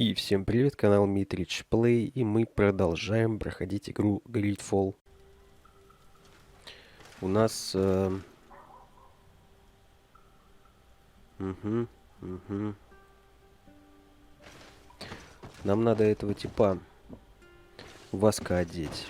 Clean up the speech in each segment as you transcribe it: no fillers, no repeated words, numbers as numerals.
И всем привет, канал MitrichPlay, и мы продолжаем проходить игру GreedFall. У нас... Нам надо этого типа Васка одеть.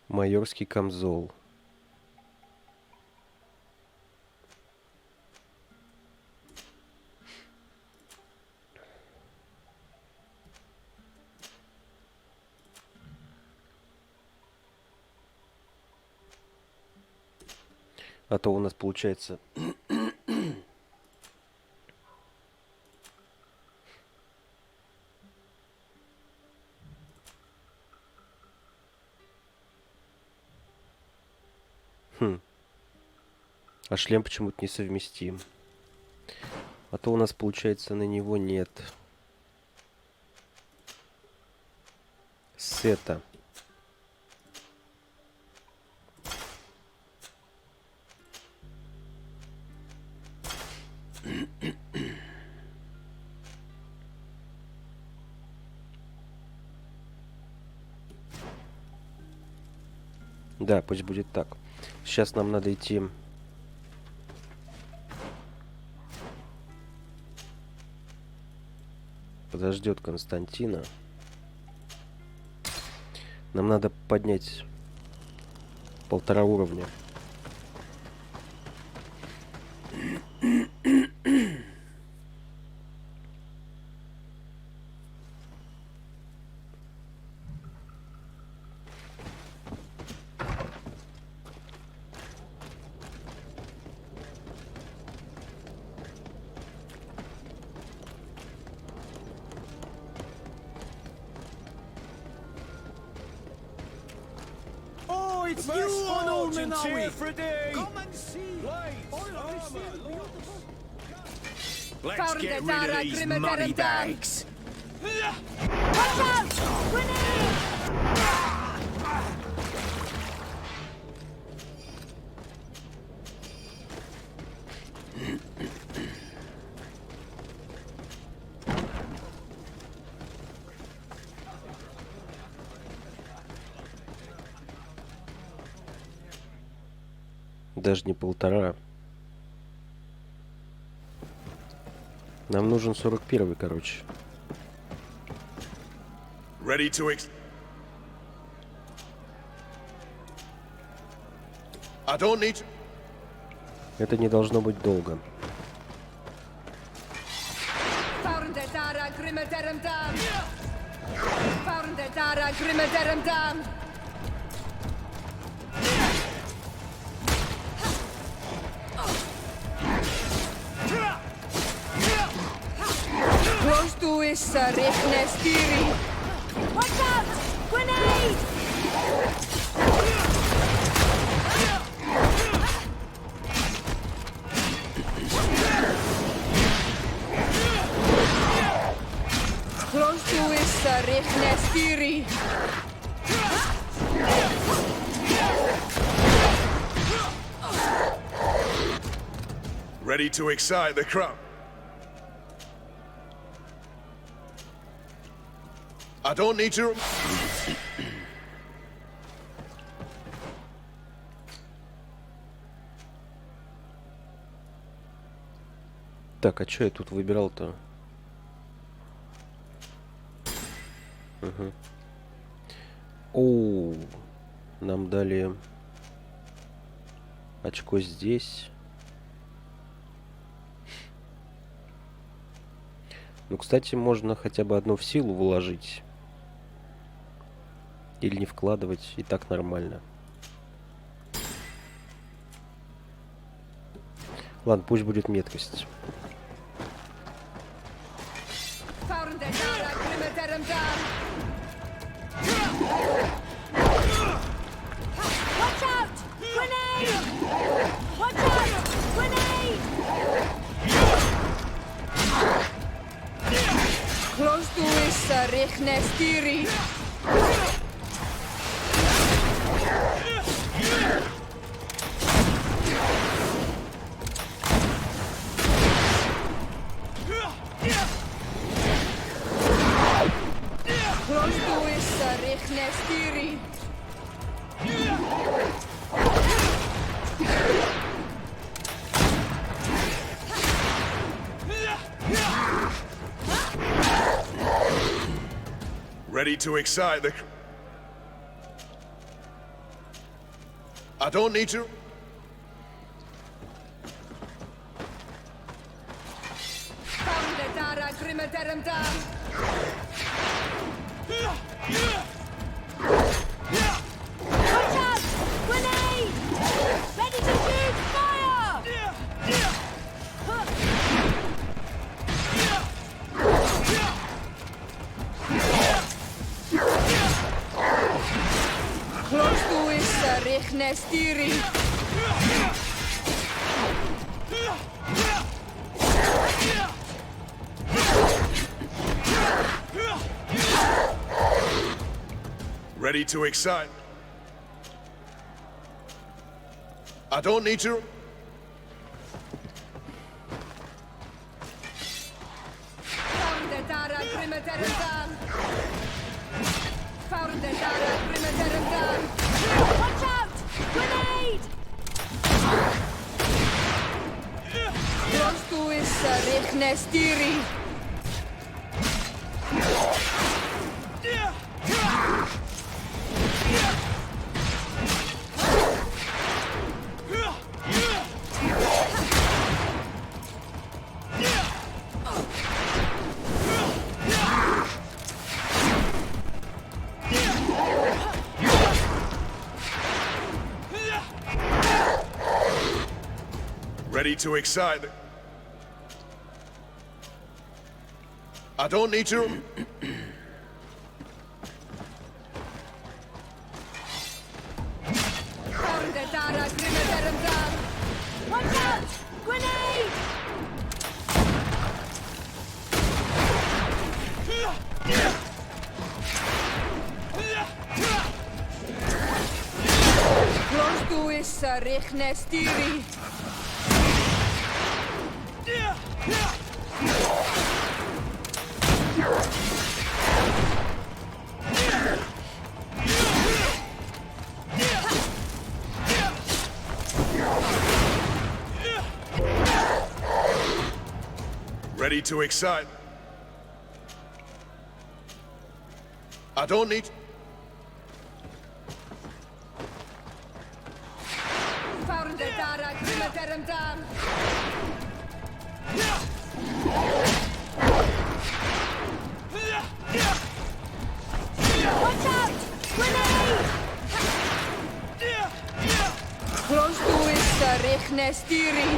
Майорский камзол. А то у нас получается... А шлем почему-то несовместим. А то у нас, получается, на него нет сета. Да, пусть будет так. Сейчас нам надо идти... Подождет Константина. Нам надо поднять 1,5 уровня. It's you on all cheer for a day. Come and see. Let's get rid of these money bags. Watch out! Grenade! Даже не 1,5. Нам нужен 41-й, короче. Ready to I don't need... Это не должно быть долго. Suistuissa riknestiri. Watch out! Grenade! Suistuissa riknestiri. Ready to excite the crowd. I don't need to... Так, а что я тут выбирал-то? Оу, нам дали очко здесь. Ну, кстати, можно хотя бы одно в силу вложить. Или не вкладывать, и так нормально. Ладно, пусть будет меткость. Watch out! Grenade! Watch out! Grenade! Klostuissa rihnestiri. Klostuissa rihnestiri. Ready to excite the... I don't need to... Watch out! Grenade! Ready to shoot! Fire! Klostuissa rihnestiri. Ready to excite... I don't need to... Watch out! Grenade! Klostuissa rihnestiri. Ready to excite... I don't need to... Watch out! Grenade! Klostuissa rihnestiri. Ready to excite... I don't need... Watch out! Grenade! Klostuissa rihnestiri.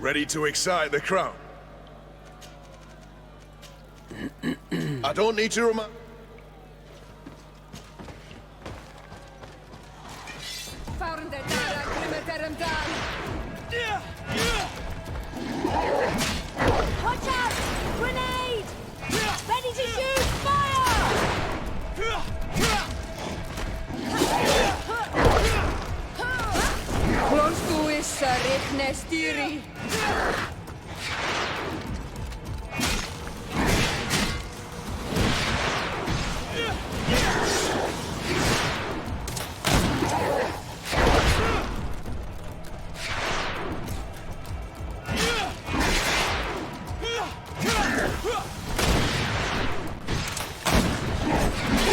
Ready to excite the crowd. I don't need to remind... Watch out! Grenade! Ready to shoot! Fire! Klostuissa rihnestiri.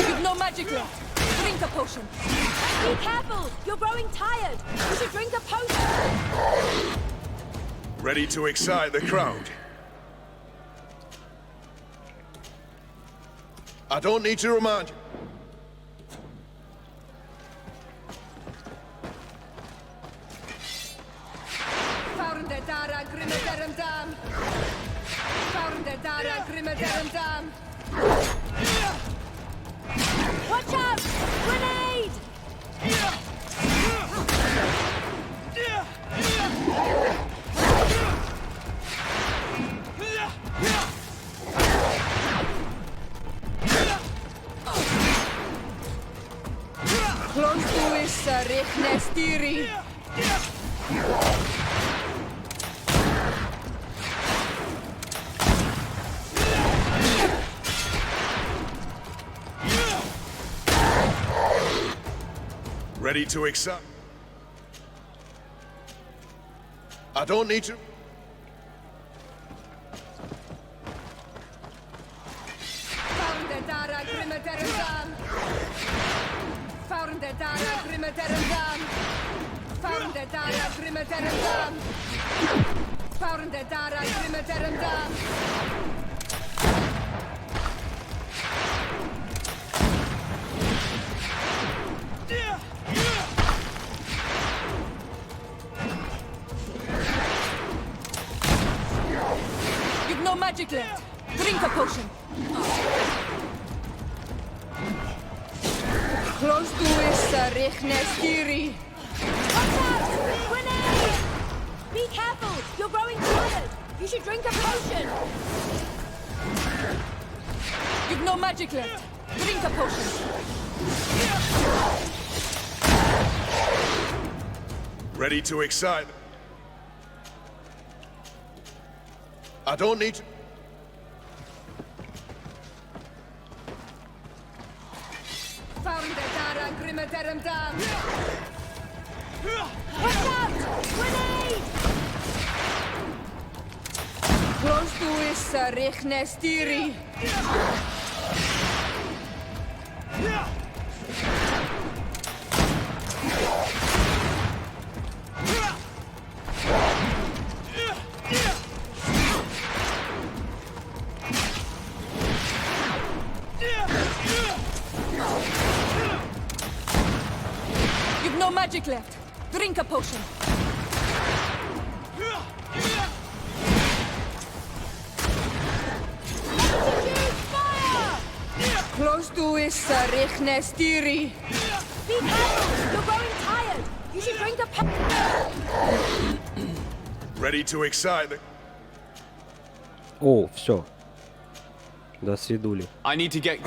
You've no magic left. Drink a potion. Be careful! You're growing tired. You should drink a potion. Ready to excite the crowd. I don't need to remind you. Watch out! Grenade! Klontuissa rihnestiri. Ready to accept? I don't need to. You've no magic left. Drink a potion. Klontuissa rihnestiri. Watch out! Grenade! Be careful! You're growing tired. You should drink a potion. You've no magic left. Drink a potion. Ready to excite? I don't need to. Watch out! Grenade! Klontuissa rihnestiri. You've no magic left. Drink a potion. Execute fire! Klontuissa rihnestiri. Be careful! You're growing tired. You should drink a Ready to excite? О, все. До свидули. I need to get.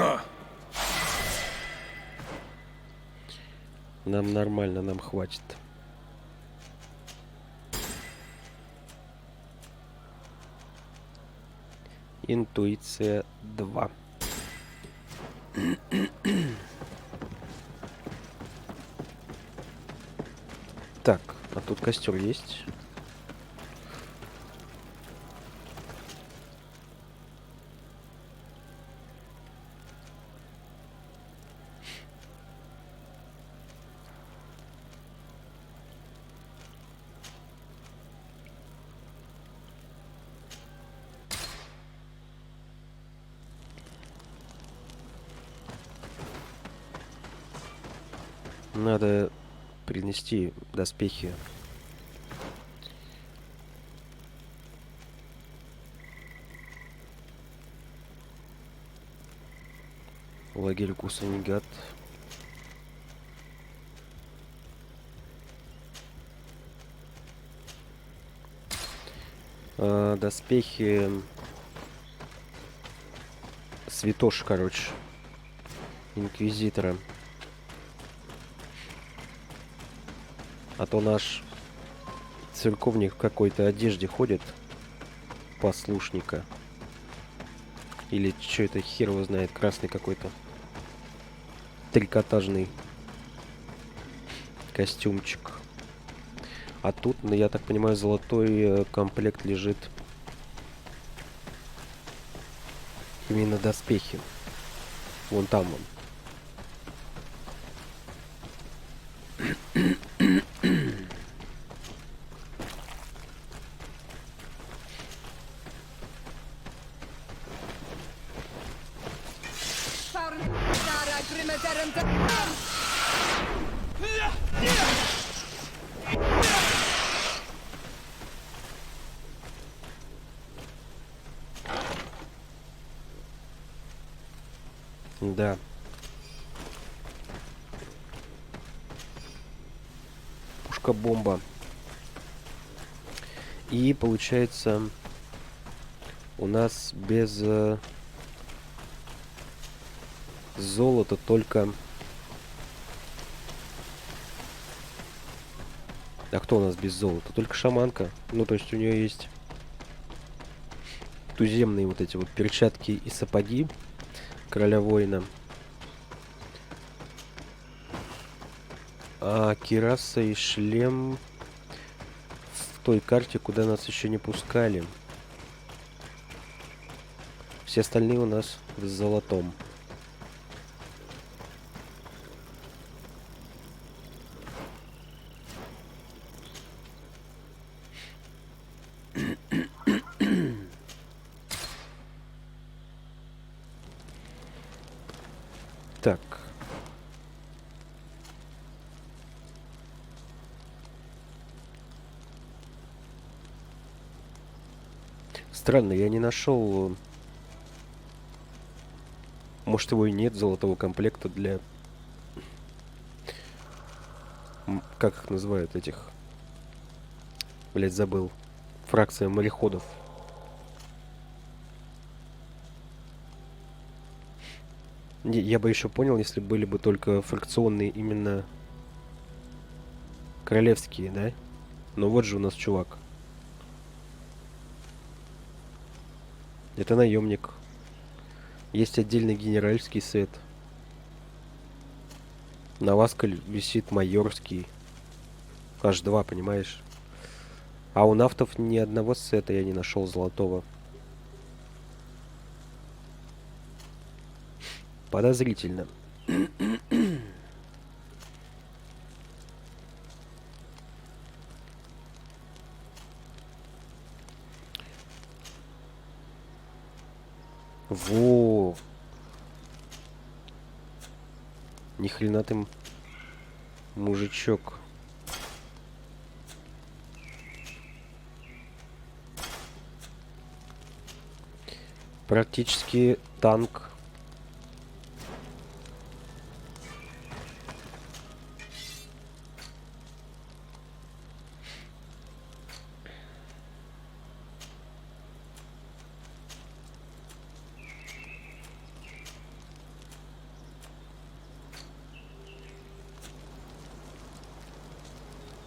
Нам нормально, нам хватит. Интуиция 2. Так, а тут костер есть? Надо принести доспехи. Лагерь Кусанигат. Доспехи. Святош, короче. Инквизитора. А то наш церковник в какой-то одежде ходит. Послушника. Или что это, хер его знает, красный какой-то. Трикотажный костюмчик. А тут, ну, я так понимаю, золотой комплект лежит. Именно доспехи. Вон там он. Да. Пушка-бомба. И получается, у нас без золота только... А кто у нас без золота? Только шаманка. Ну, то есть у нее есть туземные вот эти вот перчатки и сапоги короля воина. А кираса и шлем в той карте, куда нас еще не пускали. Все остальные у нас в золотом. Так. Странно, я не нашел. Может, его и нет, золотого комплекта для... Как их называют этих? Блять, забыл. Фракция мореходов. Я бы еще понял, если были бы только фракционные именно королевские, да? Но вот же у нас чувак. Это наемник. Есть отдельный генеральский сет. На Васкаль висит майорский. Аж 2, понимаешь? А у нафтов ни одного сета я не нашел золотого. Подозрительно. Во! Ни хрена ты, мужичок. Практически танк.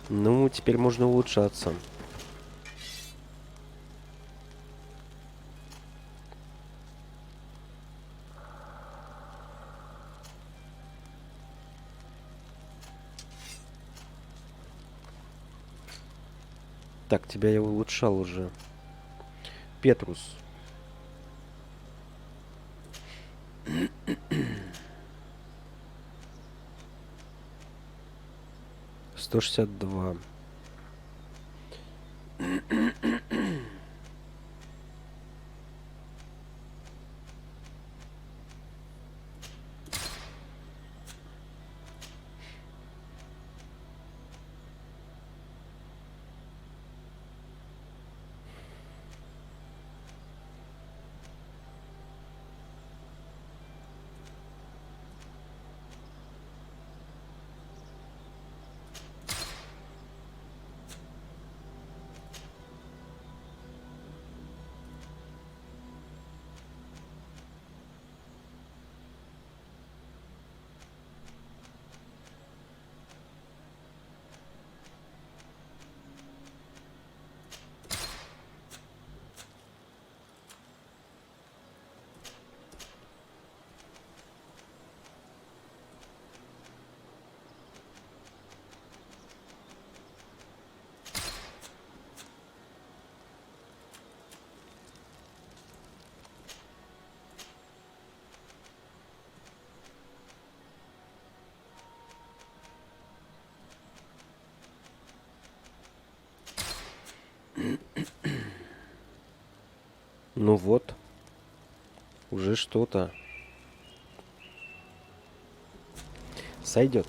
Ну, теперь можно улучшаться. Так, тебя я улучшал уже. Петрус. Сто 62. Ну вот, уже что-то. Сойдет.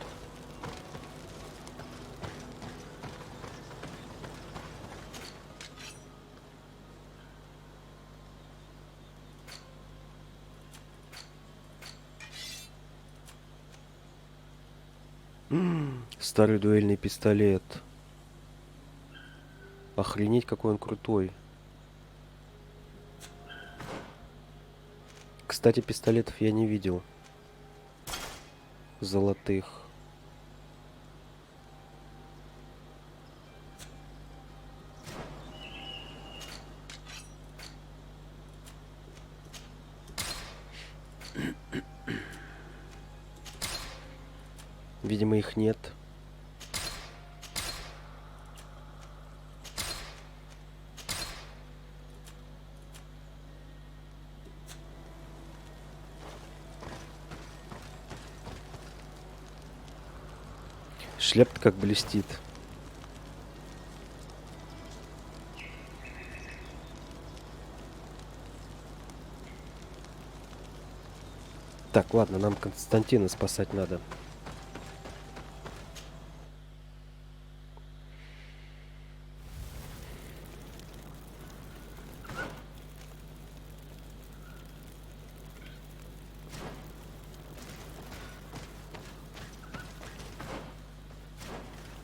Старый дуэльный пистолет. Охренеть, какой он крутой. Кстати, пистолетов я не видел. Золотых. Видимо, их нет. Шляпа как блестит. Так, ладно, нам Константина спасать надо.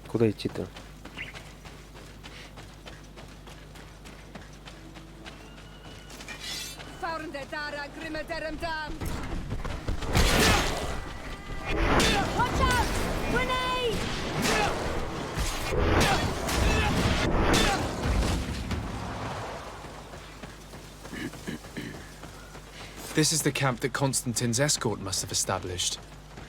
Куда идти-то? Watch out! Grenade! This is the camp that Constantine's escort must have established.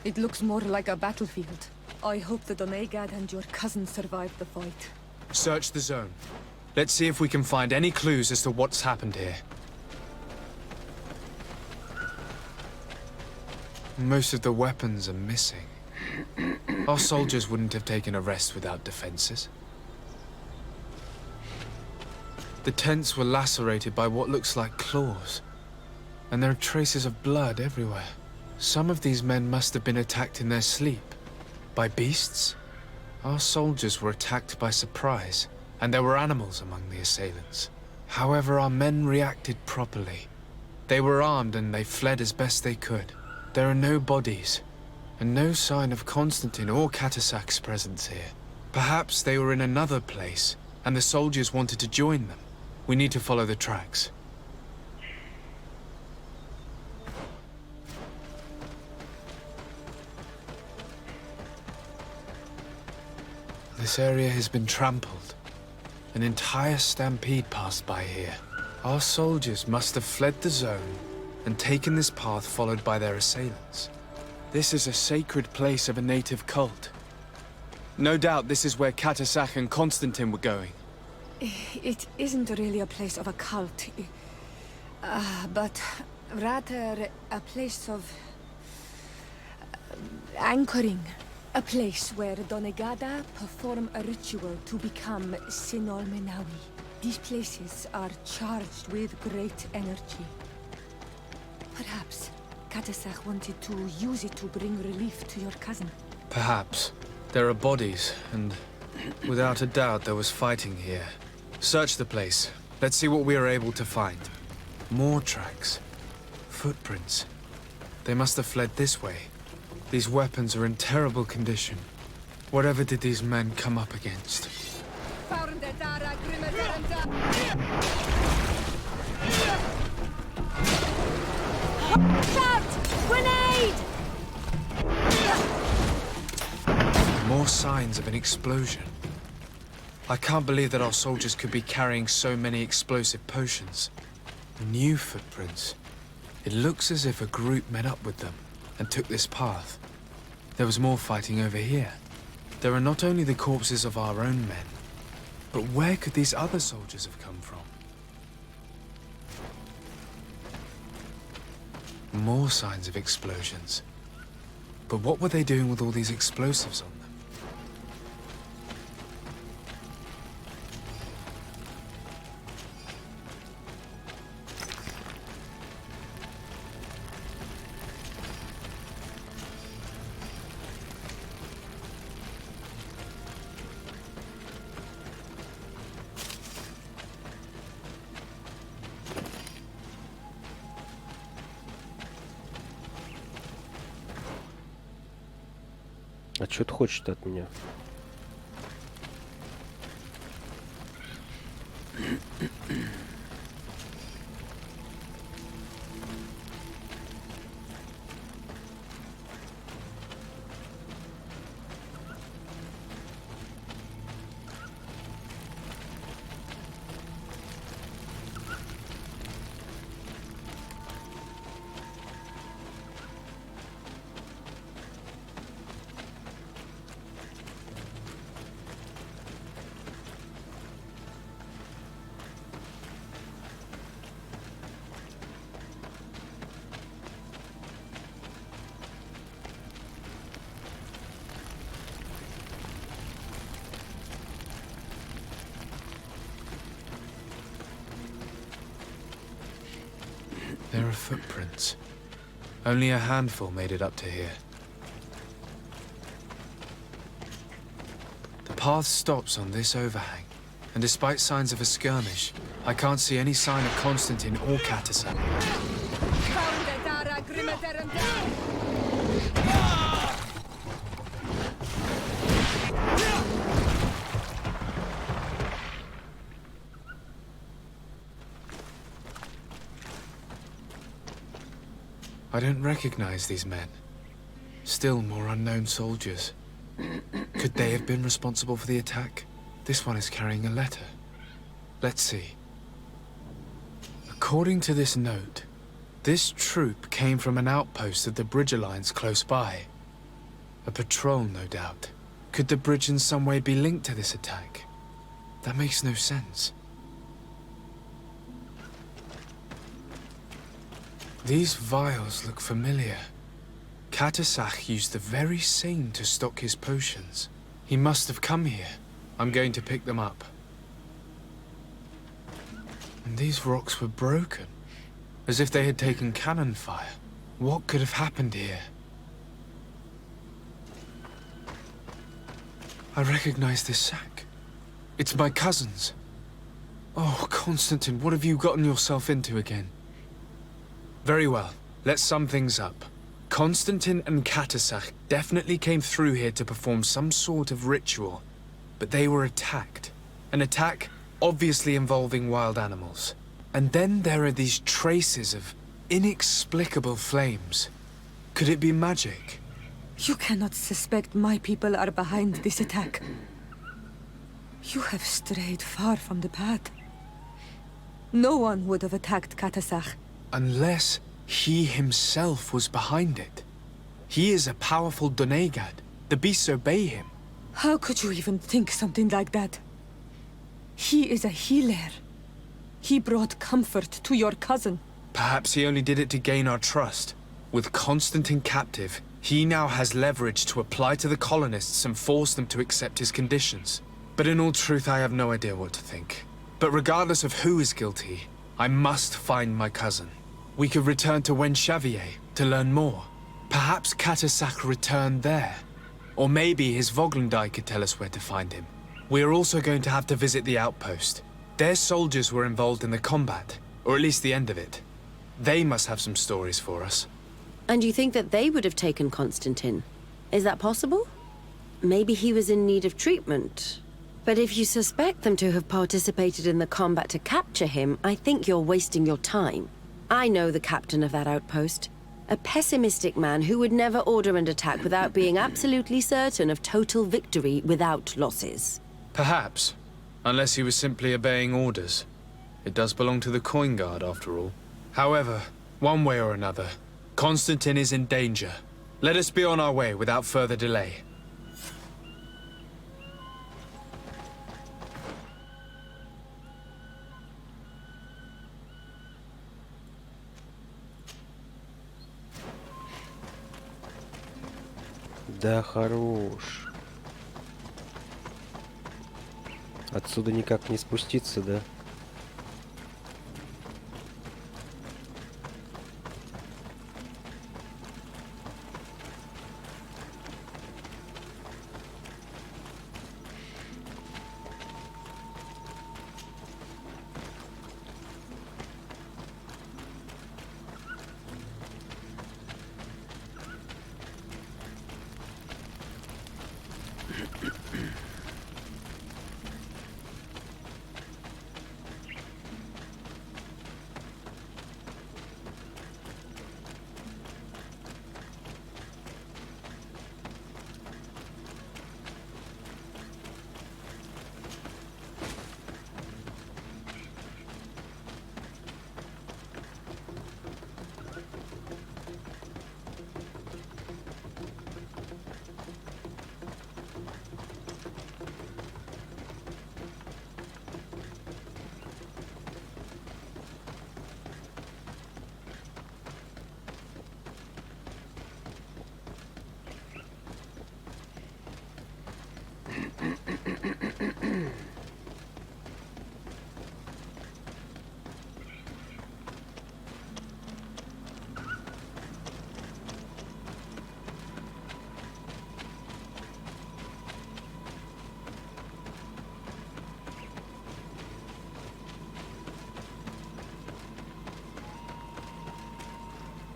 It looks more like a battlefield. I hope the Donegad and your cousin survived the fight. Search the zone. Let's see if we can find any clues as to what's happened here. Most of the weapons are missing. Our soldiers wouldn't have taken a rest without defenses. The tents were lacerated by what looks like claws, and there are traces of blood everywhere. Some of these men must have been attacked in their sleep. By beasts? Our soldiers were attacked by surprise, and there were animals among the assailants. However, our men reacted properly. They were armed and they fled as best they could. There are no bodies, and no sign of Constantine or Katasak's presence here. Perhaps they were in another place, and the soldiers wanted to join them. We need to follow the tracks. This area has been trampled. An entire stampede passed by here. Our soldiers must have fled the zone and taken this path followed by their assailants. This is a sacred place of a native cult. No doubt this is where Katasak and Constantine were going. It isn't really a place of a cult, but rather a place of anchoring. A place where Donegada perform a ritual to become Sinolmenawi. These places are charged with great energy. Perhaps Katasak wanted to use it to bring relief to your cousin. Perhaps. There are bodies, and without a doubt there was fighting here. Search the place. Let's see what we are able to find. More tracks. Footprints. They must have fled this way. These weapons are in terrible condition. Whatever did these men come up against? Shout! Grenade! More signs of an explosion. I can't believe that our soldiers could be carrying so many explosive potions. New footprints. It looks as if a group met up with them and took this path. There was more fighting over here. There are not only the corpses of our own men, but where could these other soldiers have come from? More signs of explosions. But what were they doing with all these explosives on them? А что ты хочешь от меня? There are footprints. Only a handful made it up to here. The path stops on this overhang, and despite signs of a skirmish, I can't see any sign of Constantine or Katasak. I don't recognize these men. Still more unknown soldiers. Could they have been responsible for the attack? This one is carrying a letter. Let's see. According to this note, this troop came from an outpost of the Bridge Alliance close by. A patrol, no doubt. Could the bridge in some way be linked to this attack? That makes no sense. These vials look familiar. Katasak used the very same to stock his potions. He must have come here. I'm going to pick them up. And these rocks were broken, as if they had taken cannon fire. What could have happened here? I recognize this sack. It's my cousin's. Oh, Constantine, what have you gotten yourself into again? Very well. Let's sum things up. Constantine and Katasak definitely came through here to perform some sort of ritual, but they were attacked. An attack obviously involving wild animals. And then there are these traces of inexplicable flames. Could it be magic? You cannot suspect my people are behind this attack. You have strayed far from the path. No one would have attacked Katasak. Unless he himself was behind it. He is a powerful Donegad. The beasts obey him. How could you even think something like that? He is a healer. He brought comfort to your cousin. Perhaps he only did it to gain our trust. With Constantine captive, he now has leverage to apply to the colonists and force them to accept his conditions. But in all truth, I have no idea what to think. But regardless of who is guilty, I must find my cousin. We could return to Wenxavier to learn more. Perhaps Katasak returned there. Or maybe his Voglendai could tell us where to find him. We are also going to have to visit the outpost. Their soldiers were involved in the combat, or at least the end of it. They must have some stories for us. And you think that they would have taken Constantine? Is that possible? Maybe he was in need of treatment. But if you suspect them to have participated in the combat to capture him, I think you're wasting your time. I know the captain of that outpost. A pessimistic man who would never order an attack without being absolutely certain of total victory without losses. Perhaps. Unless he was simply obeying orders. It does belong to the Coin Guard, after all. However, one way or another, Constantine is in danger. Let us be on our way without further delay. Да хорош. Отсюда никак не спуститься, да?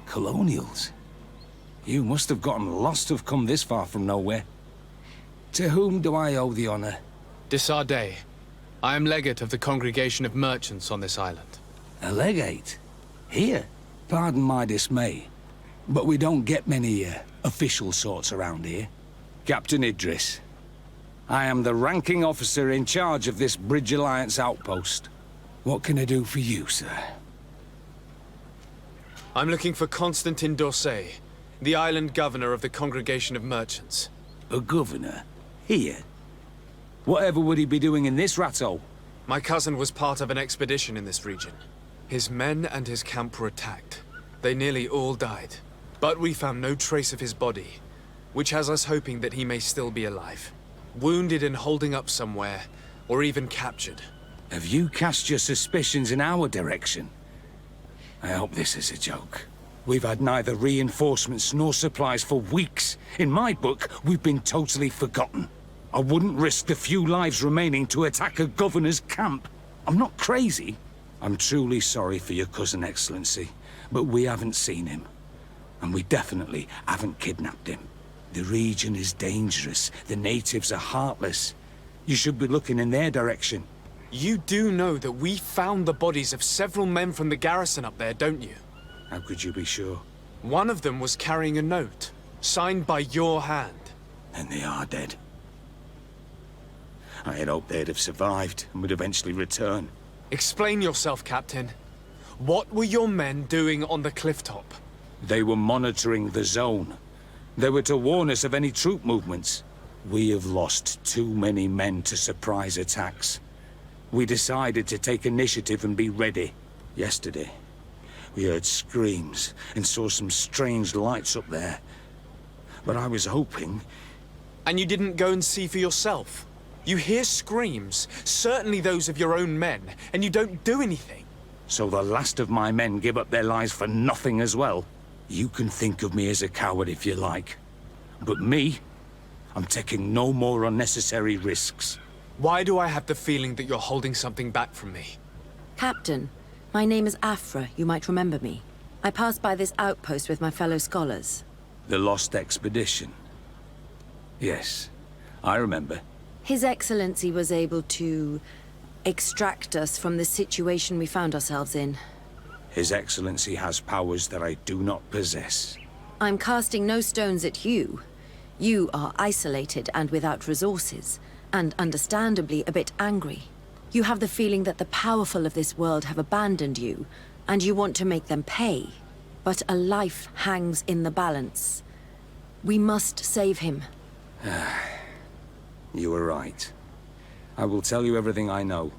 Colonials? You must have gotten lost to have come this far from nowhere. To whom do I owe the honor? Desardet. I am legate of the Congregation of Merchants on this island. A legate? Here? Pardon my dismay, but we don't get many official sorts around here. Captain Idris. I am the ranking officer in charge of this Bridge Alliance outpost. What can I do for you, sir? I'm looking for Constantin Dorsey, the island governor of the Congregation of Merchants. A governor? Here? Whatever would he be doing in this rattle? My cousin was part of an expedition in this region. His men and his camp were attacked. They nearly all died. But we found no trace of his body, which has us hoping that he may still be alive. Wounded and holding up somewhere, or even captured. Have you cast your suspicions in our direction? I hope this is a joke. We've had neither reinforcements nor supplies for weeks. In my book, we've been totally forgotten. I wouldn't risk the few lives remaining to attack a governor's camp. I'm not crazy. I'm truly sorry for your cousin, Excellency, but we haven't seen him. And we definitely haven't kidnapped him. The region is dangerous. The natives are heartless. You should be looking in their direction. You do know that we found the bodies of several men from the garrison up there, don't you? How could you be sure? One of them was carrying a note, signed by your hand. And they are dead. I had hoped they'd have survived and would eventually return. Explain yourself, Captain. What were your men doing on the clifftop? They were monitoring the zone. They were to warn us of any troop movements. We have lost too many men to surprise attacks. We decided to take initiative and be ready. Yesterday, we heard screams and saw some strange lights up there. But I was hoping... And you didn't go and see for yourself? You hear screams, certainly those of your own men, and you don't do anything. So the last of my men give up their lives for nothing as well? You can think of me as a coward if you like. But me, I'm taking no more unnecessary risks. Why do I have the feeling that you're holding something back from me? Captain, my name is Afra. You might remember me. I passed by this outpost with my fellow scholars. The Lost Expedition. Yes, I remember. His Excellency was able to extract us from the situation we found ourselves in. His Excellency has powers that I do not possess. I'm casting no stones at you. You are isolated and without resources, and understandably a bit angry. You have the feeling that the powerful of this world have abandoned you, and you want to make them pay. But a life hangs in the balance. We must save him. You were right. I will tell you everything I know.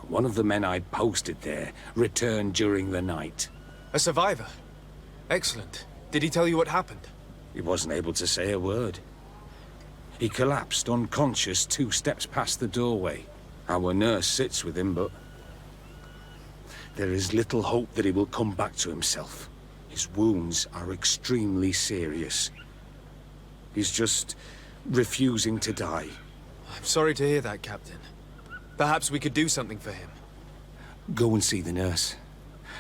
One of the men I'd posted there returned during the night. A survivor? Excellent. Did he tell you what happened? He wasn't able to say a word. He collapsed unconscious 2 steps past the doorway. Our nurse sits with him, but there is little hope that he will come back to himself. His wounds are extremely serious. He's just refusing to die. I'm sorry to hear that, Captain. Perhaps we could do something for him. Go and see the nurse.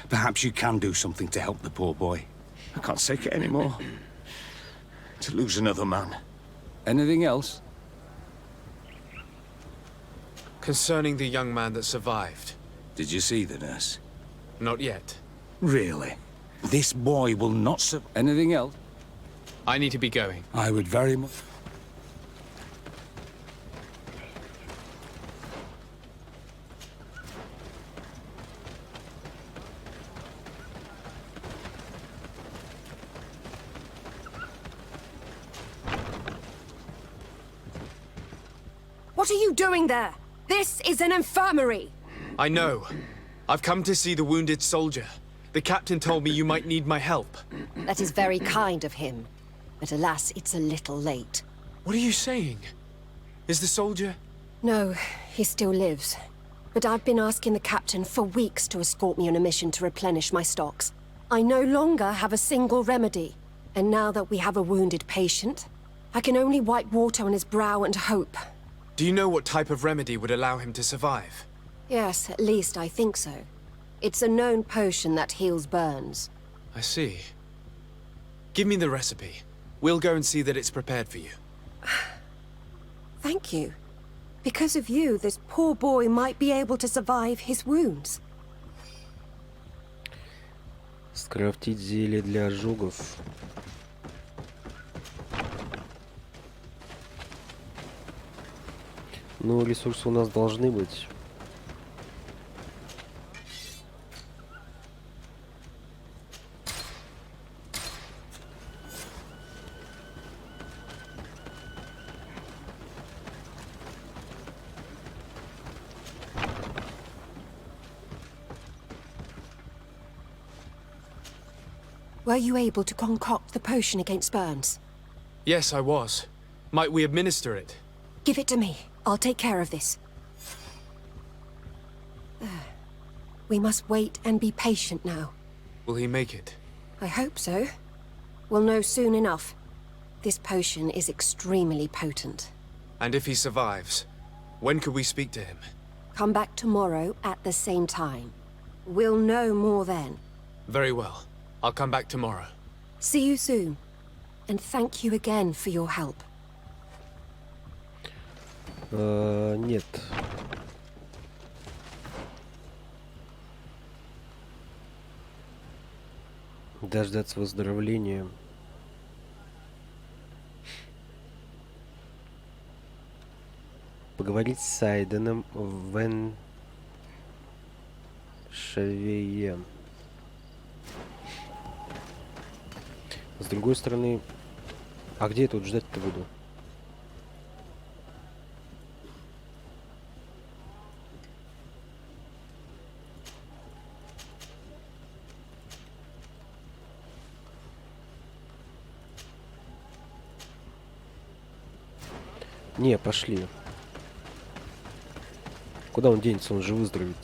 Perhaps you can do something to help the poor boy. I can't take it anymore. To lose another man. Anything else? Concerning the young man that survived. Did you see the nurse? Not yet. Really? This boy will not Anything else? I need to be going. I would very much... What are you doing there? This is an infirmary! I know. I've come to see the wounded soldier. The captain told me you might need my help. That is very kind of him. But alas, it's a little late. What are you saying? Is the soldier... No, he still lives. But I've been asking the captain for weeks to escort me on a mission to replenish my stocks. I no longer have a single remedy. And now that we have a wounded patient, I can only wipe water on his brow and hope. Do you know what type of remedy would allow him to survive? Yes, at least I think so. It's a known potion that heals burns. I see. Give me the recipe. We'll go and see that it's prepared for you. Thank you. Because of you, this poor boy might be able to survive his wounds. Скрафтить зелье для ожогов. Ну, ресурсы у нас должны быть. Were you able to concoct the potion against burns? Yes, I was. Might we administer it? Give it to me. I'll take care of this. We must wait and be patient now. Will he make it? I hope so. We'll know soon enough. This potion is extremely potent. And if he survives, when could we speak to him? Come back tomorrow at the same time. We'll know more then. Very well. I'll come back tomorrow. See you soon. And thank you again for your help. Нет. Дождаться выздоровления. Поговорить с Сайденом в Веншавее. С другой стороны... А где я тут ждать-то буду? Не, пошли. Куда он денется? Он же выздоровеет.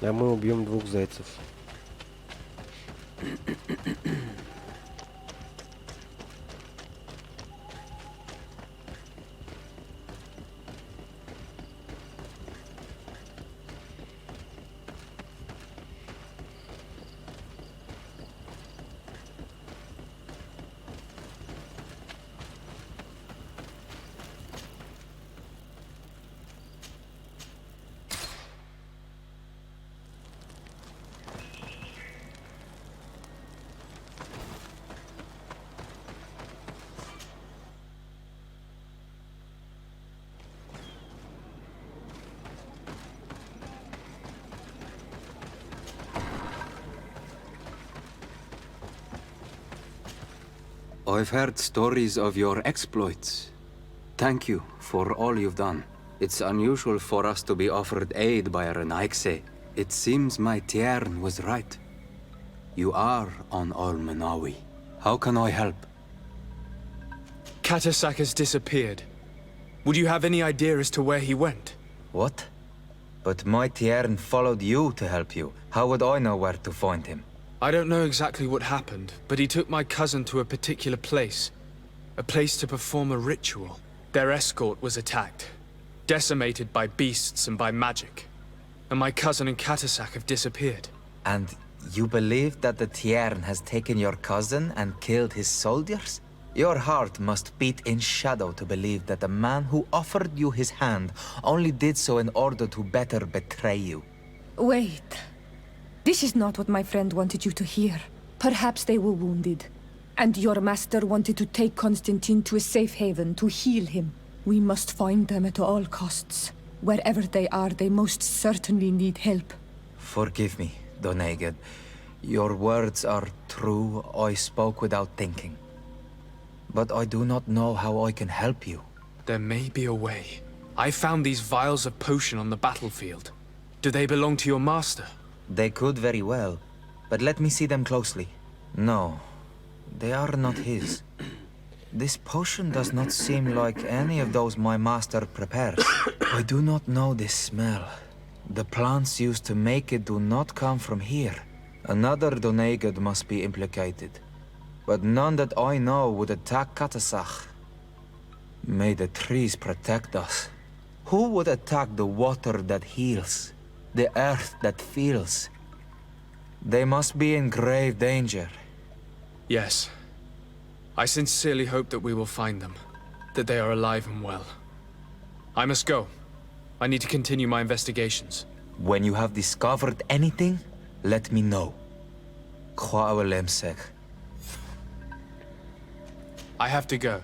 А мы убьем 2 зайцев. I've heard stories of your exploits. Thank you for all you've done. It's unusual for us to be offered aid by a Renaigse. It seems my Tiern was right. You are on Olmenawi. How can I help? Katasak has disappeared. Would you have any idea as to where he went? What? But my Tiern followed you to help you. How would I know where to find him? I don't know exactly what happened, but he took my cousin to a particular place. A place to perform a ritual. Their escort was attacked, decimated by beasts and by magic. And my cousin and Katasak have disappeared. And you believe that the Tiern has taken your cousin and killed his soldiers? Your heart must beat in shadow to believe that the man who offered you his hand only did so in order to better betray you. Wait. This is not what my friend wanted you to hear. Perhaps they were wounded, and your master wanted to take Constantine to a safe haven to heal him. We must find them at all costs. Wherever they are, they most certainly need help. Forgive me, Doneged. Your words are true. I spoke without thinking. But I do not know how I can help you. There may be a way. I found these vials of potion on the battlefield. Do they belong to your master? They could very well, but let me see them closely. No, they are not his. This potion does not seem like any of those my master prepares. I do not know this smell. The plants used to make it do not come from here. Another Donegad must be implicated, but none that I know would attack Katasach. May the trees protect us. Who would attack the water that heals, the earth that feels? They must be in grave danger. Yes. I sincerely hope that we will find them, that they are alive and well. I must go. I need to continue my investigations. When you have discovered anything, let me know. I have to go.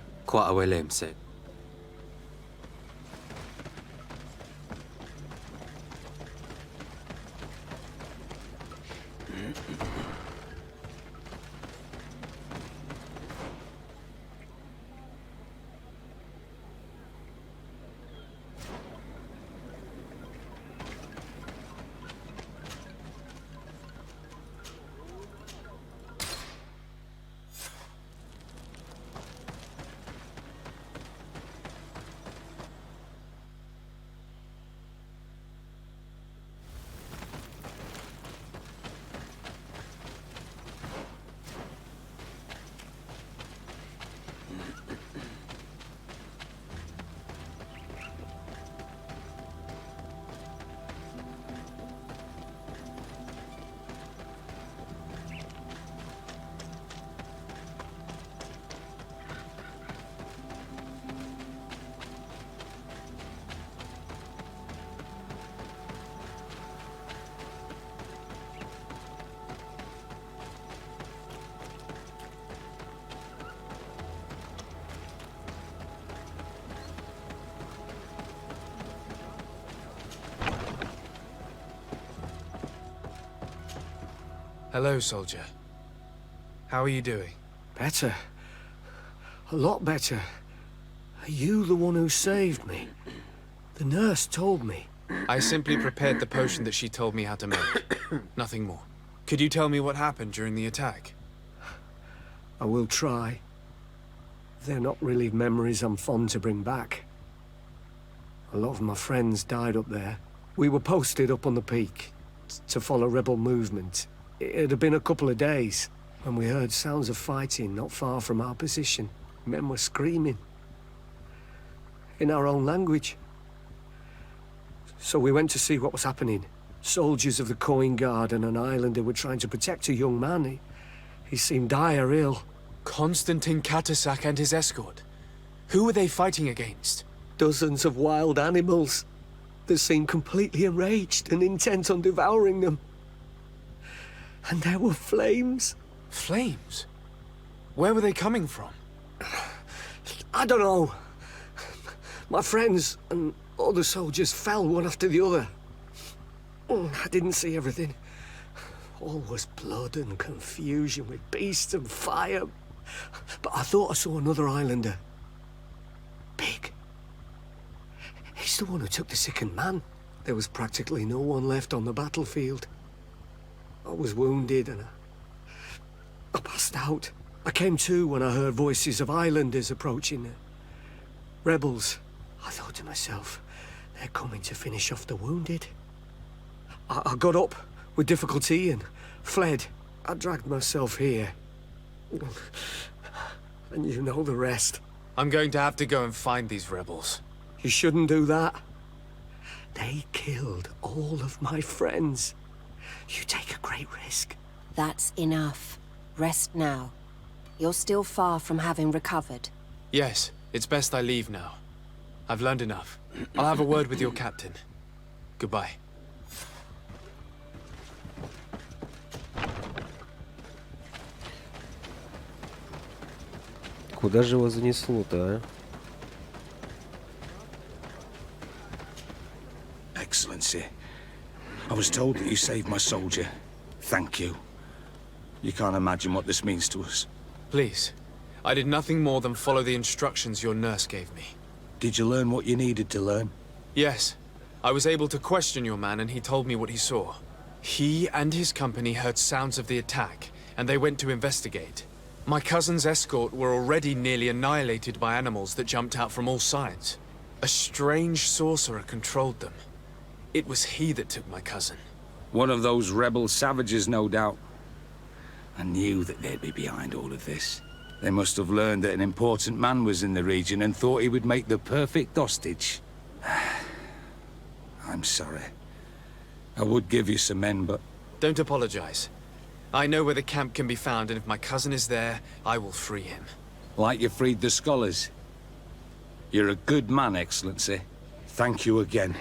Hello, soldier. How are you doing? Better. A lot better. Are you the one who saved me? The nurse told me. I simply prepared the potion that she told me how to make. Nothing more. Could you tell me what happened during the attack? I will try. They're not really memories I'm fond to bring back. A lot of my friends died up there. We were posted up on the peak to follow rebel movement. It had been a couple of days when we heard sounds of fighting not far from our position. Men were screaming in our own language. So we went to see what was happening. Soldiers of the Coin Guard and an islander were trying to protect a young man. He seemed dire ill. Konstantin Katasak and his escort. Who were they fighting against? Dozens of wild animals. They seemed completely enraged and intent on devouring them. And there were flames. Flames? Where were they coming from? I don't know. My friends and other soldiers fell one after the other. I didn't see everything. All was blood and confusion with beasts and fire. But I thought I saw another islander. Big. He's the one who took the sickened man. There was practically no one left on the battlefield. I was wounded and I passed out. I came to when I heard voices of islanders approaching. Rebels. I thought to myself, they're coming to finish off the wounded. I got up with difficulty and fled. I dragged myself here. And you know the rest. I'm going to have to go and find these rebels. You shouldn't do that. They killed all of my friends. You take a great risk. That's enough. Rest now. You're still far from having recovered. Yes, it's best I leave now. I've learned enough. I'll have a word with your captain. Goodbye. Куда же его занесло-то, а? Excellency, I was told that you saved my soldier. Thank you. You can't imagine what this means to us. Please. I did nothing more than follow the instructions your nurse gave me. Did you learn what you needed to learn? Yes. I was able to question your man and he told me what he saw. He and his company heard sounds of the attack, and they went to investigate. My cousin's escort were already nearly annihilated by animals that jumped out from all sides. A strange sorcerer controlled them. It was he that took my cousin. One of those rebel savages, no doubt. I knew that they'd be behind all of this. They must have learned that an important man was in the region and thought he would make the perfect hostage. I'm sorry. I would give you some men, but... Don't apologize. I know where the camp can be found, and if my cousin is there, I will free him. Like you freed the scholars. You're a good man, Excellency. Thank you again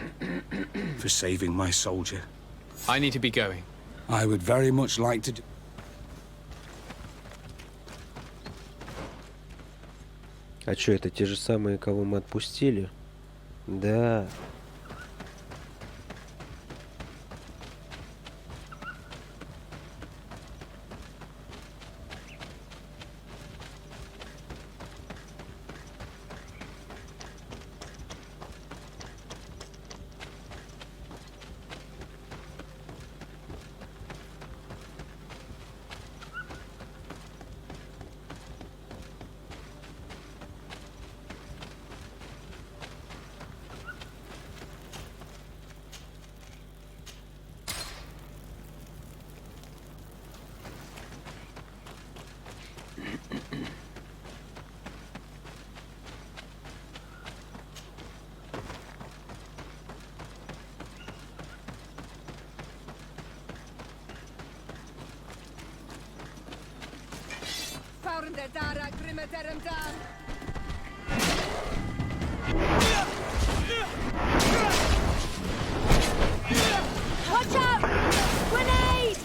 for saving my soldier. I need to be going. I would very much like to do... А чё, это те же самые, кого мы отпустили? Да. Watch out! Grenade!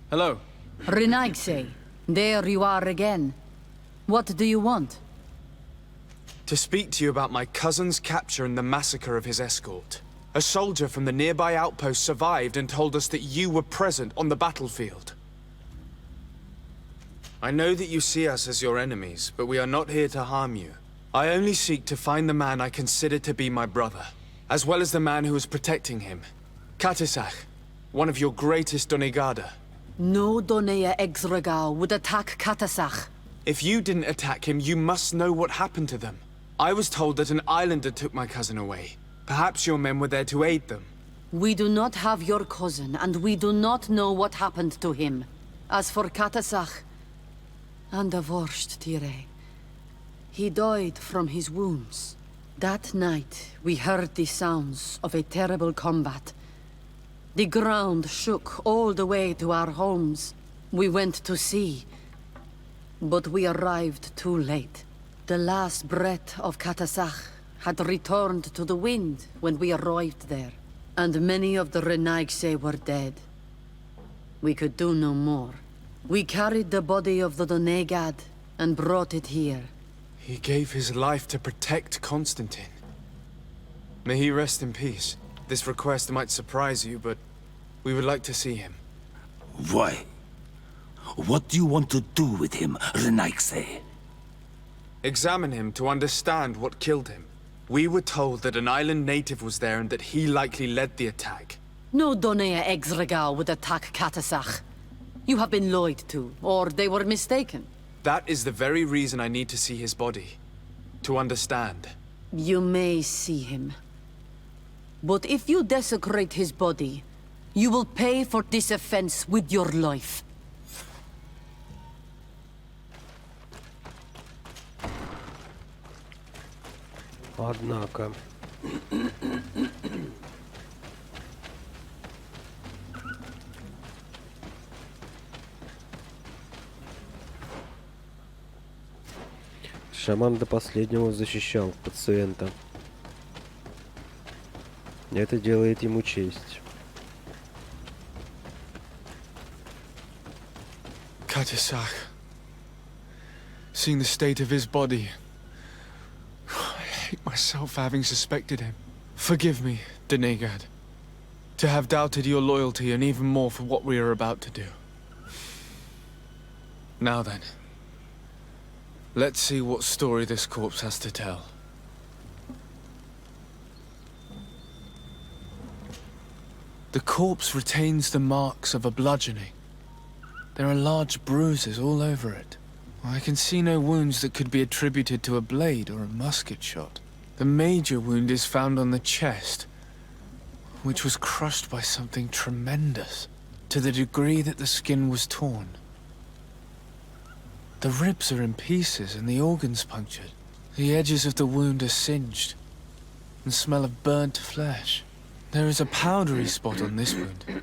Hello. Renaigse, there you are again. What do you want? To speak to you about my cousin's capture and the massacre of his escort. A soldier from the nearby outpost survived and told us that you were present on the battlefield. I know that you see us as your enemies, but we are not here to harm you. I only seek to find the man I consider to be my brother, as well as the man who is protecting him. Katisach, one of your greatest Donegada. No Donea Exregal would attack Katasach. If you didn't attack him, you must know what happened to them. I was told that an islander took my cousin away. Perhaps your men were there to aid them. We do not have your cousin, and we do not know what happened to him. As for Katasach, and the worst, Tire, he died from his wounds. That night, we heard the sounds of a terrible combat. The ground shook all the way to our homes. We went to see, but we arrived too late. The last breath of Katasach had returned to the wind when we arrived there, and many of the Renaigse were dead. We could do no more. We carried the body of the Donegad and brought it here. He gave his life to protect Constantine. May he rest in peace. This request might surprise you, but we would like to see him. Why? What do you want to do with him, Renaigse? Examine him to understand what killed him. We were told that an island native was there and that he likely led the attack. No Donea Exregal would attack Katasach. You have been lied to, or they were mistaken. That is the very reason I need to see his body. To understand. You may see him. But if you desecrate his body, you will pay for this offense with your life. Однако. Шаман до последнего защищал пациента. Это делает ему честь. Katisach. Seeing the state of his body, I hate myself for having suspected him. Forgive me. Donegad. To have doubted your loyalty and even more for what we are about to do. Now then, let's see what story this corpse has to tell. The corpse retains the marks of a bludgeoning. There are large bruises all over it. I can see no wounds that could be attributed to a blade or a musket shot. The major wound is found on the chest, which was crushed by something tremendous, to the degree that the skin was torn. The ribs are in pieces and the organs punctured. The edges of the wound are singed and smell of burnt flesh. There is a powdery spot on this wound,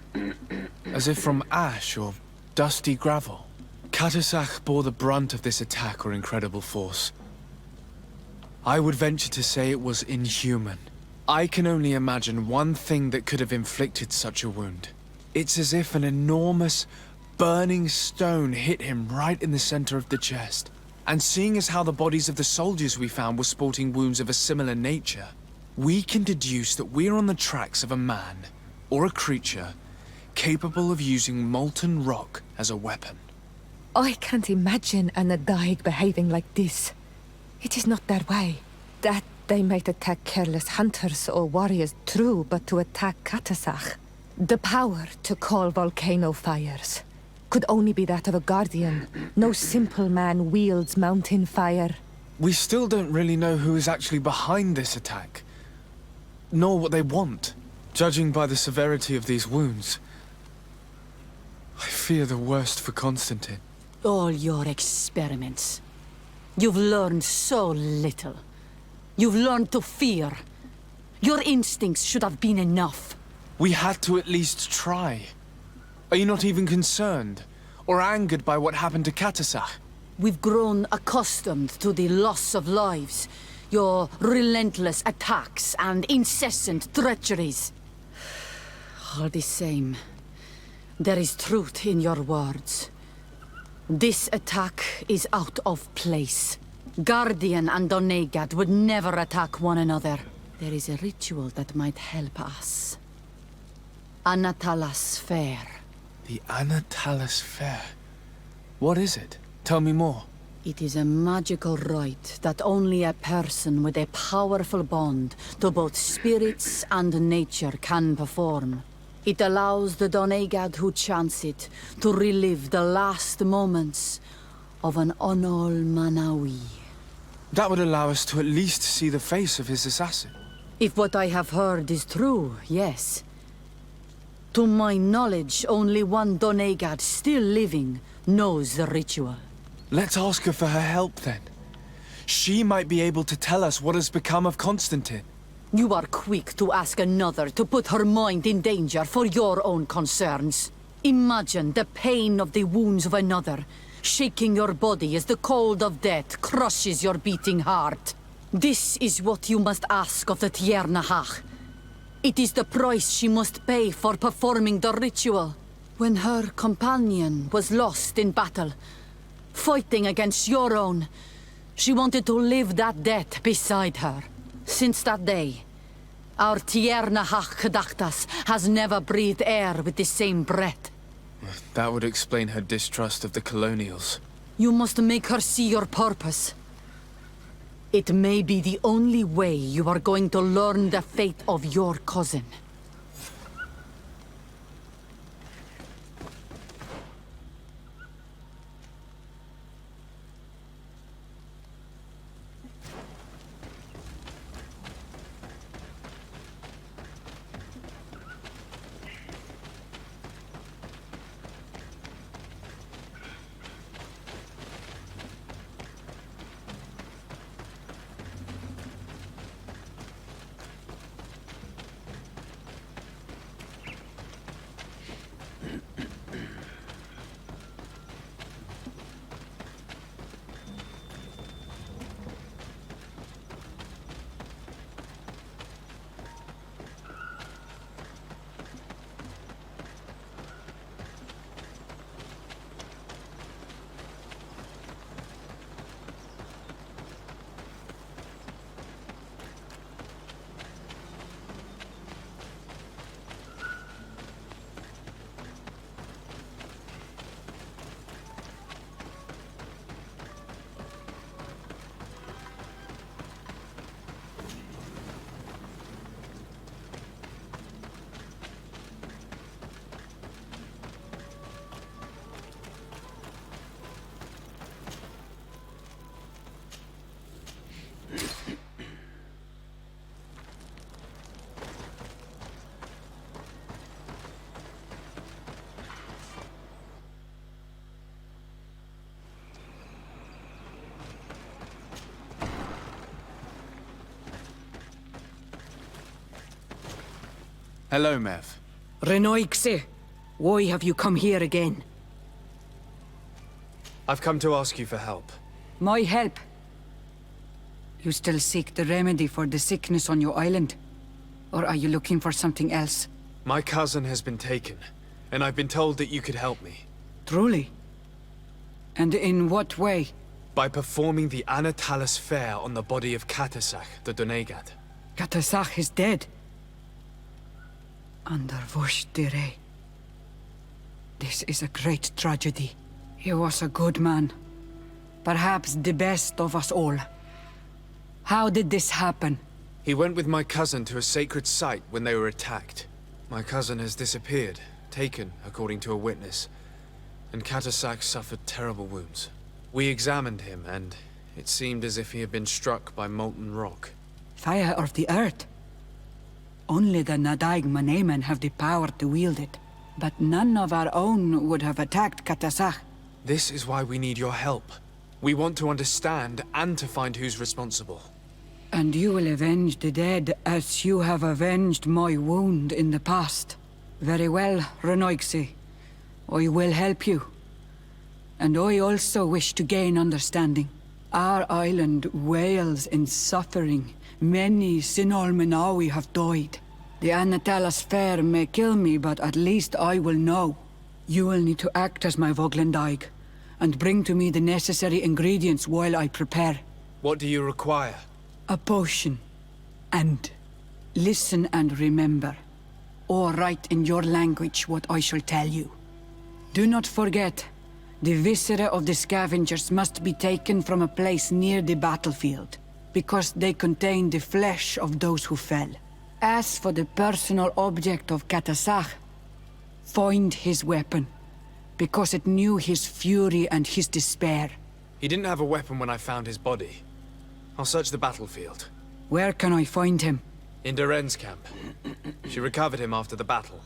as if from ash or dusty gravel. Katasach bore the brunt of this attack or incredible force. I would venture to say it was inhuman. I can only imagine one thing that could have inflicted such a wound. It's as if an enormous, burning stone hit him right in the center of the chest. And seeing as how the bodies of the soldiers we found were sporting wounds of a similar nature, we can deduce that we're on the tracks of a man, or a creature, capable of using molten rock as a weapon. I can't imagine an Adaig behaving like this. It is not their way. That they might attack careless hunters or warriors, true, but to attack Katasach, the power to call volcano fires, could only be that of a guardian. No simple man wields mountain fire. We still don't really know who is actually behind this attack, nor what they want. Judging by the severity of these wounds, I fear the worst for Constantine. All your experiments. You've learned so little. You've learned to fear. Your instincts should have been enough. We had to at least try. Are you not even concerned or angered by what happened to Katasach? We've grown accustomed to the loss of lives, your relentless attacks and incessant treacheries. All the same, there is truth in your words. This attack is out of place. Guardian and Donegad would never attack one another. There is a ritual that might help us. Anatalas Fair. The Anatalas Fair? What is it? Tell me more. It is a magical rite that only a person with a powerful bond to both spirits and nature can perform. It allows the Donegad who chants it to relive the last moments of an Onol Manawi. That would allow us to at least see the face of his assassin. If what I have heard is true, yes. To my knowledge, only one Donegad still living knows the ritual. Let's ask her for her help then. She might be able to tell us what has become of Constantine. You are quick to ask another to put her mind in danger for your own concerns. Imagine the pain of the wounds of another, shaking your body as the cold of death crushes your beating heart. This is what you must ask of the Tiernahach. It is the price she must pay for performing the ritual. When her companion was lost in battle, fighting against your own, she wanted to live that death beside her. Since that day, our Tiernahach Kadachtas has never breathed air with the same breath. That would explain her distrust of the colonials. You must make her see your purpose. It may be the only way you are going to learn the fate of your cousin. Hello, Mev. Renoixe, why have you come here again? I've come to ask you for help. My help? You still seek the remedy for the sickness on your island? Or are you looking for something else? My cousin has been taken, and I've been told that you could help me. Truly? And in what way? By performing the Anatalis fair on the body of Katasach, the Donegad. Katasach is dead. Under Voshtire. This is a great tragedy. He was a good man. Perhaps the best of us all. How did this happen? He went with my cousin to a sacred site when they were attacked. My cousin has disappeared, taken, according to a witness. And Katasach suffered terrible wounds. We examined him, and it seemed as if he had been struck by molten rock. Fire of the earth? Only the Nadaig Manemen have the power to wield it. But none of our own would have attacked Katasach. This is why we need your help. We want to understand and to find who's responsible. And you will avenge the dead as you have avenged my wound in the past. Very well, Renoixe. I will help you. And I also wish to gain understanding. Our island wails in suffering. Many Sinolmenawi have died. The Anatalas fair may kill me, but at least I will know. You will need to act as my Voglendaig, and bring to me the necessary ingredients while I prepare. What do you require? A potion. And listen and remember. Or write in your language what I shall tell you. Do not forget, the viscera of the scavengers must be taken from a place near the battlefield, because they contain the flesh of those who fell. As for the personal object of Katasach, find his weapon, because it knew his fury and his despair. He didn't have a weapon when I found his body. I'll search the battlefield. Where can I find him? In Doren's camp. She recovered him after the battle.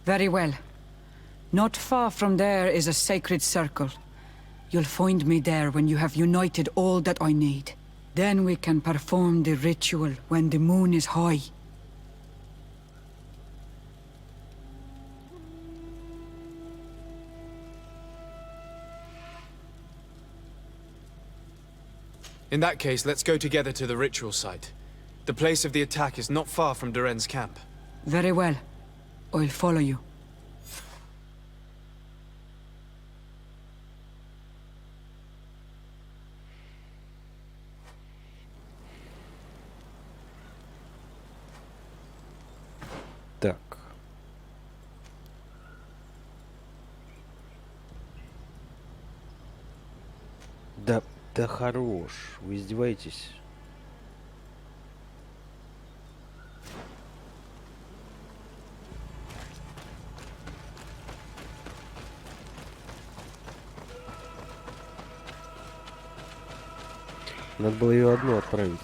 Very well. Not far from there is a sacred circle. You'll find me there when you have united all that I need. Then we can perform the ritual when the moon is high. In that case, let's go together to the ritual site. The place of the attack is not far from Doren's camp. Very well. I'll follow you. Так. Да хорош. Вы издеваетесь? Надо было ее одну отправить.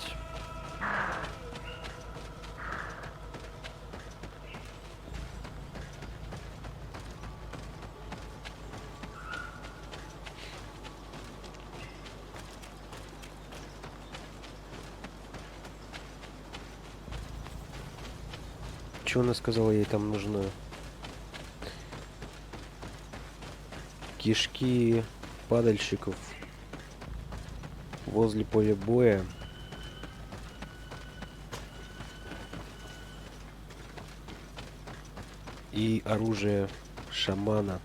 Что она сказала, ей там нужно? Кишки падальщиков возле поля боя. И оружие шамана.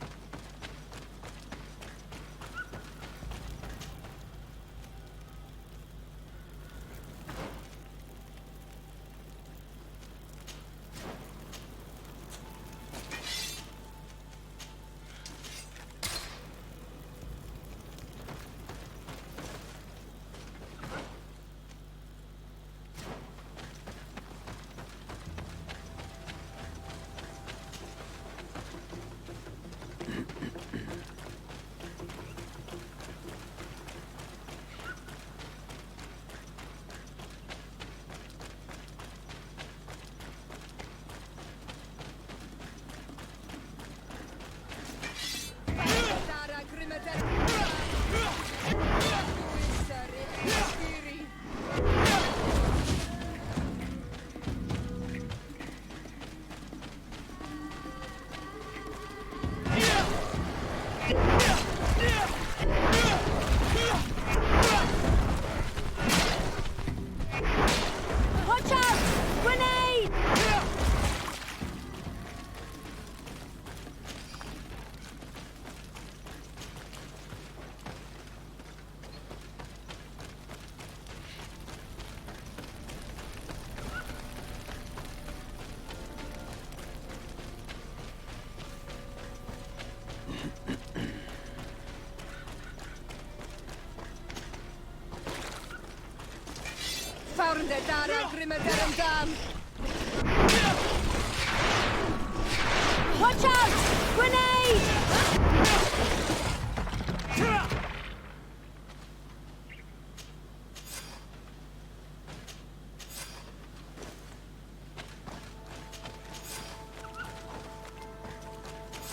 Watch out! Grenade!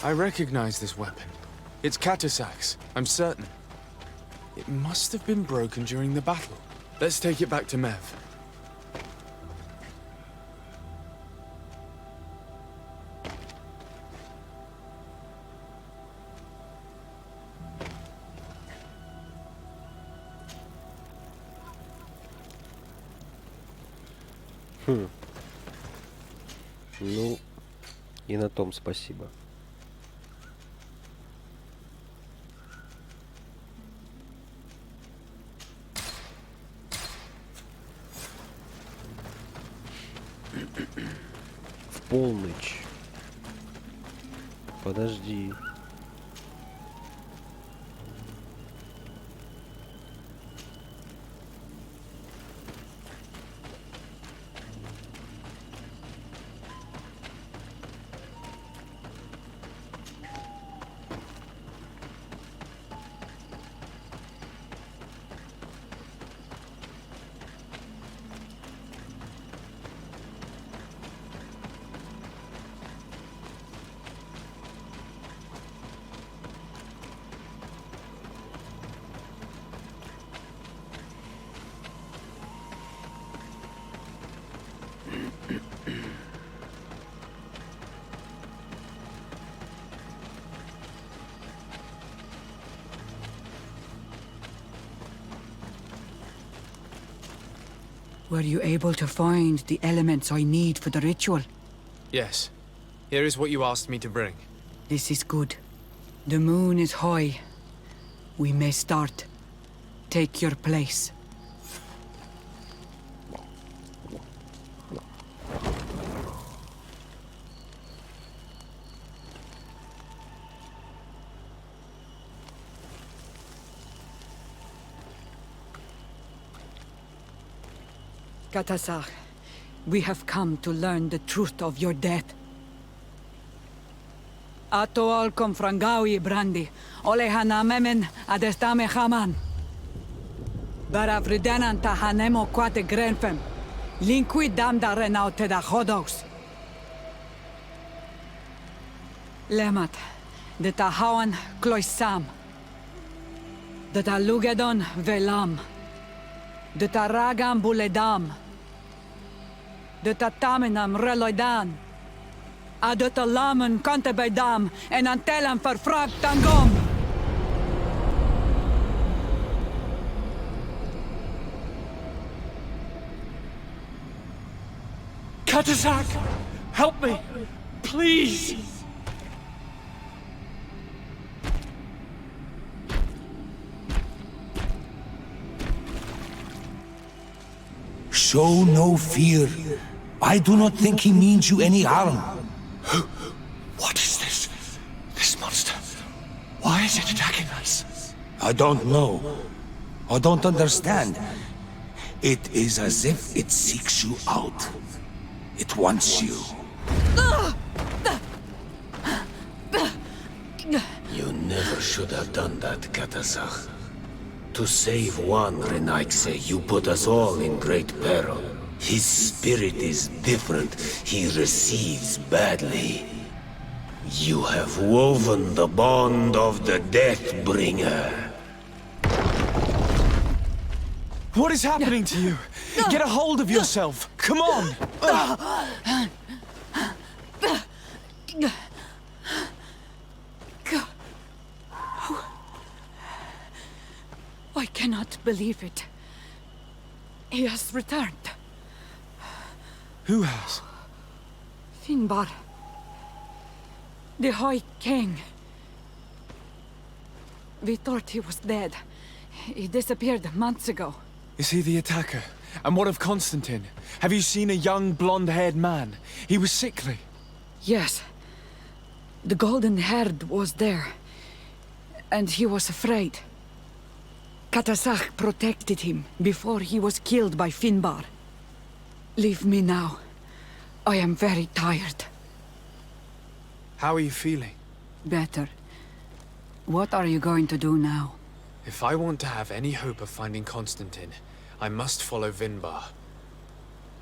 I recognize this weapon. It's Katasak's, I'm certain. It must have been broken during the battle. Let's take it back to Mev. Ну, и на том спасибо. В полночь. Подожди. Were you able to find the elements I need for the ritual? Yes. Here is what you asked me to bring. This is good. The moon is high. We may start. Take your place. Katasar, we have come to learn the truth of your death. Ato al confrangawi brandi, olehana memen adestame haman. Baravridenan tahanemo quate grenfem, linqui damda renaute da hodos. Lemat, de tahawan kloisam, de talugedon velam. De taragam buledam. De tataminam reloidan. A de talamen kantebedam en antelam verfragt tangom. Katasak! Help me! Please! Show no fear. I do not think he means you any harm. What is this? This monster? Why is it attacking us? I don't know. I don't understand. It is as if it seeks you out. It wants you. You never should have done that, Katasach. To save one Renaikse, you put us all in great peril. His spirit is different. He receives badly. You have woven the bond of the Deathbringer. What is happening to you? Get a hold of yourself! Come on! I cannot believe it. He has returned. Who has? Finbar. The High King. We thought he was dead. He disappeared months ago. Is he the attacker? And what of Constantine? Have you seen a young, blonde-haired man? He was sickly. Yes. The golden-haired was there. And he was afraid. Katasach protected him before he was killed by Finbar. Leave me now. I am very tired. How are you feeling? Better. What are you going to do now? If I want to have any hope of finding Constantine, I must follow Vinbar.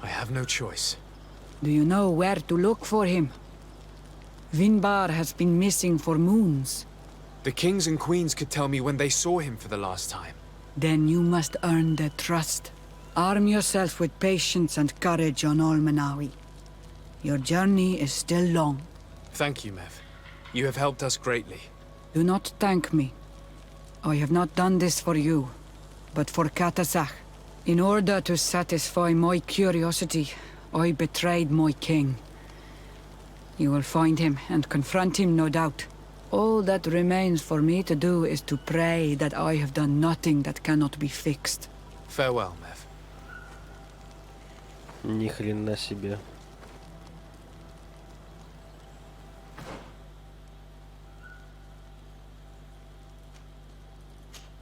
I have no choice. Do you know where to look for him? Vinbar has been missing for moons. The kings and queens could tell me when they saw him for the last time. Then you must earn their trust. Arm yourself with patience and courage on Olmenawi. Your journey is still long. Thank you, Mev. You have helped us greatly. Do not thank me. I have not done this for you, but for Katasach. In order to satisfy my curiosity, I betrayed my king. You will find him and confront him, no doubt. All that remains for me to do is to pray that I have done nothing that cannot be fixed. Farewell, Mev. Ни хрена себе.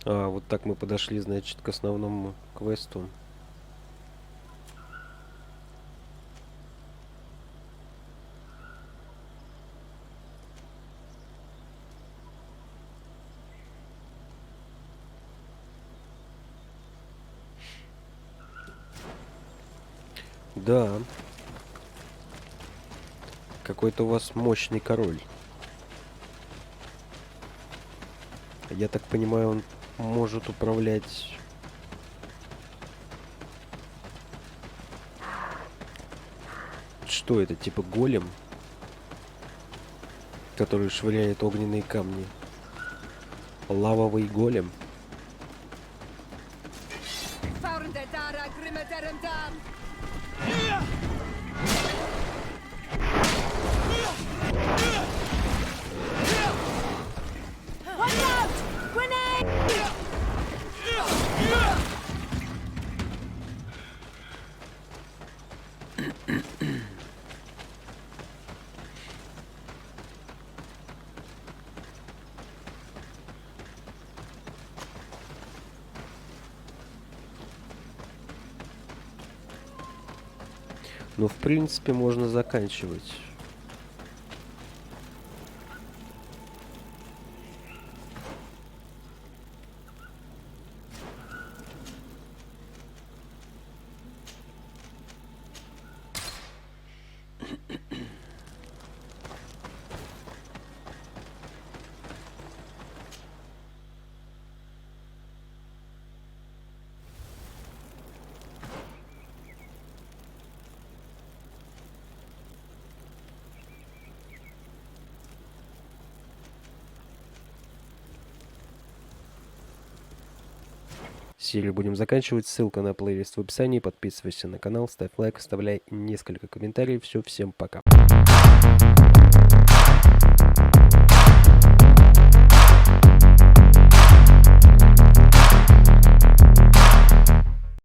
А, вот так мы подошли, значит, к основному квесту. Да. Какой-то у вас мощный король. Я так понимаю, он может управлять... Что это, типа голем? Который швыряет огненные камни. Лавовый голем. Ну, в принципе, можно заканчивать. Серию будем заканчивать. Ссылка на плейлист в описании. Подписывайся на канал, ставь лайк, оставляй несколько комментариев. Все, всем пока.